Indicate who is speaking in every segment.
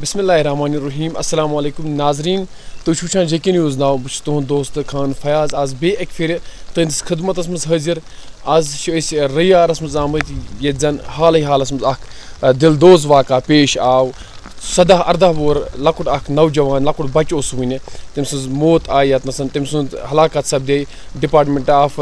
Speaker 1: بسم اللہ الرحمن الرحیم السلام علیکم ناظرین تُہۍ چھِو وٕچھان جے کے نیوز ناو بہٕ چھُس تُہُنٛد دوست خان فیاض آز بیٚیہِ اَکہِ پھِرِ تُہٕنٛدِس خدمتَس منٛز حٲضِر آز چھِ أسۍ رٔیارَس منٛز آمٕتۍ ییٚتہِ زَن حالٕے حالَس منٛز اَکھ دِلدوز واقعہ پیش آو 17-18 وُہُر لۄکُٹ اَکھ نوجوان لۄکُٹ بَچہٕ اوس سُہ وٕنہِ تٔمۍ سٕنٛز موت آیہِ ییٚتنَس تٔمۍ سُنٛد ہلاکت سپدے ڈِپاٹمنٹ آف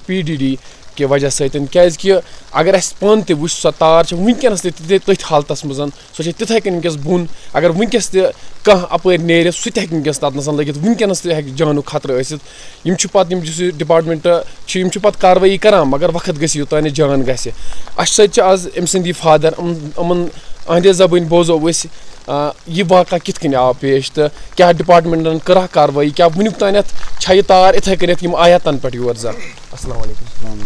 Speaker 1: PDD کہِ وجہ سۭتۍ کیٛازِکہِ اگر اَسہِ پانہٕ تہِ وٕچھ سۄ تار چھِ وٕنکٮ۪نَس تہِ تٔتھۍ حالتَس منٛز سۄ چھِ تِتھَے کٔنۍ وٕنکٮ۪س بۄن اگر وٕنکٮ۪س تہِ کانٛہہ اَپٲرۍ نیرِ سُہ تہِ ہیٚکہِ وٕنکٮ۪س تَتنَس لٔگِتھ وٕنکٮ۪نَس تہِ ہیٚکہِ جانُک خطرٕ ٲسِتھ یِم چھِ پَتہٕ یِم یُس یہِ ڈِپاٹمنٹ چھِ یِم چھِ پَتہٕ کاروٲیی کَران مگر وقت گژھِ یوٚتانۍ یہِ جان گژھِ اَسہِ سۭتۍ چھِ آز أمۍ سٕنٛدی فادر یِمَن أہنٛدِ زبٲنۍ بوزو أسۍ یہِ واقعہ کِتھ کٔنۍ آو پیش تہٕ کیٛاہ ڈِپاٹمنٹَن کٔرا کاروٲیی کیٛاہ وٕنیُک تانٮ۪تھ چھا یہِ تار یِتھَے کٔنٮ۪تھ یِم آیا تَنہٕ پٮ۪ٹھ یور زَن اَسلامُ علیکُم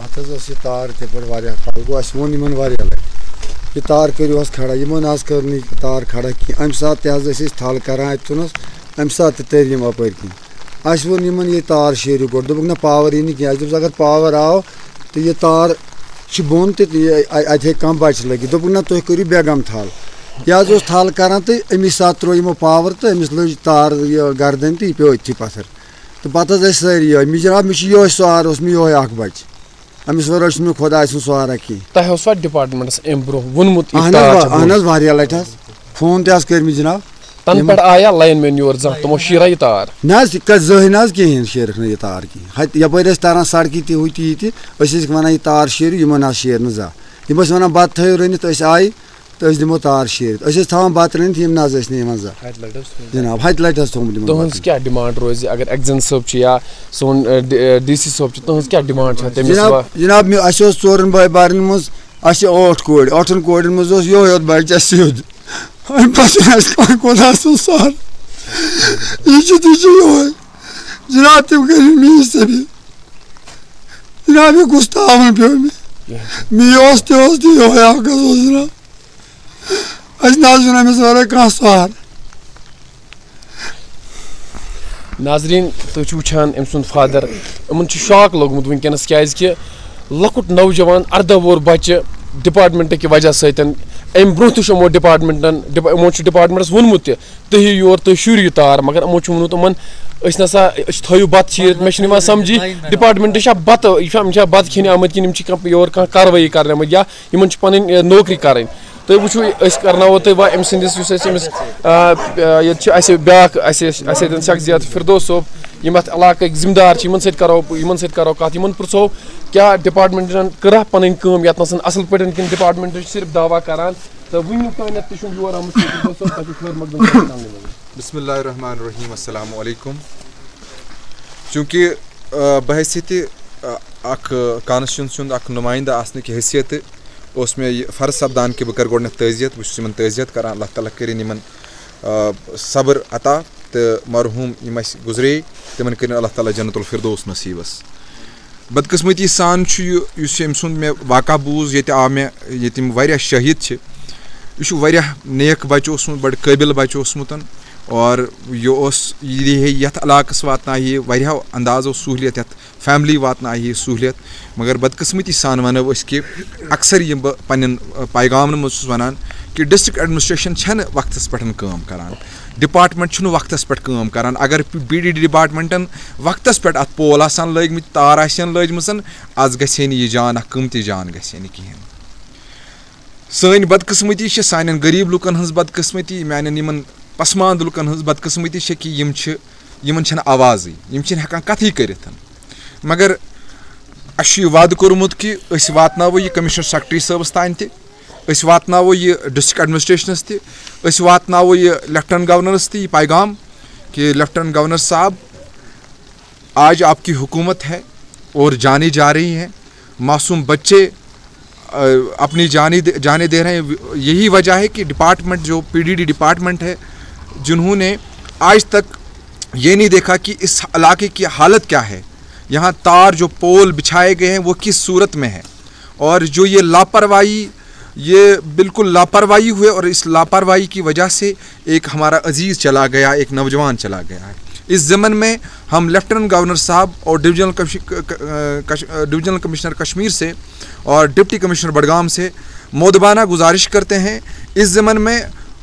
Speaker 2: اَتھ حظ ٲس یہِ تار یِتھَے پٲٹھۍ واریاہ کال گوٚو اَسہِ ووٚن یِمَن واریاہ لَٹہِ یہِ تار کٔرِو حظ کھڑا یِمَن حظ کٔر نہٕ یہِ تار کھڑا کینٛہہ اَمہِ ساتہٕ تہِ حظ ٲسۍ أسۍ تھل کَران اَتہِ اَمہِ ساتہٕ تہِ تٔرۍ یِم اَپٲرۍ کِنۍ اَسہِ ووٚن یِمَن یہِ تار شیٖرِو گۄڈٕ دوٚپُکھ نہ پاوَر یی نہٕ کینٛہہ اَسہِ دوٚپُس اگر پاوَر آو تہٕ یہِ تار چھِ بۄن تہِ اَتہِ ہیٚکہِ کانٛہہ بَچہِ لٔگِتھ دوٚپُکھ نہ تُہۍ کٔرِو بیگم تھل یہِ حظ اوس تھل کَران تہٕ أمی ساتہٕ ترٛوو یِمو پاوَر تہٕ أمِس لٔج تار یہِ گردَنۍ تہٕ یہِ پیوٚو أتھی پَتھر تہٕ پَتہٕ حظ ٲسۍ سٲری یِہوٚے مےٚ جِناب مےٚ چھُ یِہوٚے سہارٕ اوس مےٚ یِہوٚے اَکھ بَچہِ أمِس وَرٲے چھُنہٕ مےٚ خۄداے سُنٛد سہارا کینٛہہ
Speaker 1: تۄہہِ اوسوا ڈِپاٹمنٹَس اَمہِ برونٛہہ ووٚنمُت
Speaker 2: اہن حظ واریاہ لَٹہِ حظ فون تہِ حظ کٔرۍ مٕتۍ جِناب
Speaker 1: تَنہٕ پٮ۪ٹھ آیا لایِن مین یور زانٛہہ تِمو شیٖرا یہِ تار
Speaker 2: نہ حظ زٕہٕنۍ نہ حظ کِہیٖنۍ شیرٕکھ نہٕ یہِ تار کِہیٖنۍ ہَتہِ یَپٲرۍ ٲسۍ تَران سڑکہِ تہِ ہُہ تہِ یہِ تہِ أسۍ ٲسۍ وَنان یہِ تار شیٖرِو یِمَن حظ شیر نہٕ زانٛہہ یِم ٲسۍ وَنان بَتہٕ تھٲیِو رٔنِتھ أسۍ آیہِ تہٕ أسۍ دِمو تار شیٖرِتھ أسۍ ٲسۍ تھاوان بَتہٕ رٔنِتھ یِم نہ حظ ٲسۍ نہٕ یِوان زانٛہہ جِناب ہَتہِ لَٹہِ حظ تھوٚمُت یِمن
Speaker 1: تُہٕنٛز کیٛاہ ڈِمانٛڈ روزِ اگر ایٚگزَن صٲب چھِ یا سون DC صٲب چھِ تُہٕنٛز کیٛاہ ڈِمانٛڈ چھےٚ تٔمِس
Speaker 2: جِناب اَسہِ اوس ژورَن بٲے بارنٮ۪ن منٛز اَسہِ چھِ 8 کورِ 8 کورٮ۪ن منٛز اوس یِہوٚے یوت بَچہِ اَسہِ سیوٚد اَمہِ پَتہٕ چھِنہٕ اَسہِ کانٛہہ خۄدا سُنٛد سہارٕ یہِ چھُ تہِ چھُ یِہوٚے جِناب تِم کٔرِو میٛٲنۍ سبیٖل جِناب یہِ کُس تاوَن پیوٚو مےٚ اوس تہِ یِہوٚے اَکھ حظ اوس جِناب اَسہِ نہ حظ چھُنہٕ أمِس وَرٲے کانٛہہ سہارٕ
Speaker 1: ناظریٖن تُہۍ چھِو وٕچھان أمۍ سُنٛد فادر یِمَن چھُ شاک لوٚگمُت وٕنکٮ۪نَس کیٛازِکہِ لۄکُٹ نوجوان 18 وُہُر بَچہِ ڈِپاٹمنٹ کہِ وجہ سۭتۍ اَمہِ برونٛہہ تہِ چھُ یِمو ڈِپاٹمنٹَن یِمو چھُ ڈِپاٹمنٹَس ووٚنمُت تہِ تُہۍ یِیِو یور تُہۍ شوٗرِو یہِ تار مگر یِمو چھُ ووٚنمُت یِمَن أسۍ نسا أسۍ تھٲیِو بَتہٕ شیٖرِتھ مےٚ چھُنہٕ یِوان سَمجھی ڈِپاٹمنٹ چھا بَتہٕ یِم چھا بَتہٕ کھٮ۪نہِ آمٕتۍ کِنہٕ یِم چھِ یور کانٛہہ کاروٲیی کَرنہِ آمٕتۍ یا یِمَن چھِ پَنٕنۍ نوکری کَرٕنۍ تُہۍ وٕچھِو أسۍ کَرناوو تُہۍ وۄنۍ أمۍ سٕنٛدِس یُس اَسہِ أمِس ییٚتہِ چھِ اَسہِ بیٛاکھ اَسہِ سۭتۍ شخصیت فِردوس صٲب یِم اَتھ علاقٕکۍ ذِمہٕ دار چھِ یِمَن سۭتۍ کَرو کَتھ یِمَن پِرٛژھو کیٛاہ ڈِپاٹمنٹَن کٔرا پَنٕنۍ کٲم ییٚتنَس اَصٕل پٲٹھۍ کِنہٕ ڈِپاٹمنٹ چھِ صرف دعوا کَران تہٕ وٕنیُک تانٮ۪تھ تہِ چھُنہٕ یور آمُت
Speaker 3: بسم اللہ الرحمن الرحیم السلام علیکم چوٗنٛکہِ بحیثیتہِ اَکھ کانسٹیچوٗنسی ہُنٛد اَکھ نُمٲیِندٕ آسنٕکہِ حیثیتہٕ اوس مےٚ یہِ فرض سپدان کہِ بہٕ کَرٕ گۄڈٕنٮ۪تھ تعزیت بہٕ چھُس یِمَن تعزیت کَران اللہ تعالیٰ کٔرِنۍ یِمَن صبر عطا تہٕ مرحوٗم یِم اَسہِ گُزرے تِمَن کٔرِنۍ اللہ تعالیٰ جنت الفردوس نصیٖبَس بدقٕسمٔتی سان چھُ یہِ یُس أمۍ سُنٛد مےٚ واقعہ بوٗز ییٚتہِ آو مےٚ ییٚتہِ یِم واریاہ شہیٖد چھِ یہِ چھُ واریاہ نیک بَچہِ اوسمُت بَڑٕ قٲبِل بَچہِ اوسمُت اور یہِ اوس یہِ دی ہے یَتھ علاقَس واتنایہِ ہے واریاہو اندازو سہوٗلیت یَتھ فیملی واتنایہِ ہے سہوٗلیت مگر بدقٕسمٔتی سان وَنو أسۍ کہِ اکثر یِم بہٕ پنٛنٮ۪ن پیغامَن منٛز چھُس وَنان کہِ ڈِسٹرٛک ایڈمِنِسٹرٛیشَن چھَنہٕ وقتَس پٮ۪ٹھ کٲم کَران ڈِپاٹمنٹ چھُنہٕ وقتَس پٮ۪ٹھ کٲم کَران اگر PDD ڈِپاٹمنٹَن وقتَس پٮ۪ٹھ اَتھ پول آسان لٲگۍمٕتۍ تار آسن لٲجمٕژ آز گژھِ ہے نہٕ یہِ جان اَکھ قۭمتی جان گژھِ ہے نہٕ کِہیٖنۍ سٲنۍ بدقٕسمٔتی چھِ سانٮ۪ن غریٖب لُکَن ہٕنٛز بدقٕسمٔتی میٛانٮ۪ن یِمَن پسماندٕ لُکَن ہٕنٛز بدقٕسمٔتی چھےٚ کہِ یِمَن چھَنہٕ آوازٕے یِم چھِنہٕ ہٮ۪کان کَتھٕے کٔرِتھ مگر اَسہِ چھُ یہِ وعدٕ کوٚرمُت کہِ أسۍ واتناوو یہِ کٔمِشنَر سیکرٹری صٲبَس تانۍ تہِ أسۍ واتناوو یہِ ڈِسٹرٛک ایڈمِنِسٹرٛیشنَس تہِ أسۍ واتناوو یہِ لیفٹنٹ گورنرَس تہِ یہِ پیغام کہ لیفٹنٹ گورنر صاحب آج آپ کی حکومت ہے اور جانے جا رہی ہیں معصوم بچے اپنی جانے دے رہے ہیں یہی وجہ ہے کہ ڈپارٹمنٹ جو PDD ڈپارٹمنٹ ہے جنہوں نے آج تک یہ نہیں دیکھا کہ اس علاقے کی حالت کیا ہے یہاں تار جو پول بچھائے گئے ہیں وہ کس صورت میں ہے اور جو یہ لاپرواہی یہ بالکل لاپرواہی ہوئے اور اس لاپرواہی کی وجہ سے ایک ہمارا عزیز چلا گیا ایک نوجوان چلا گیا ہے اس ضمن میں ہم لیفٹنٹ گورنر صاحب اور ڈویژنل کمشنر کشمیر سے اور ڈپٹی کمشنر بڈگام سے مؤدبانہ گزارش کرتے ہیں اس ضمن میں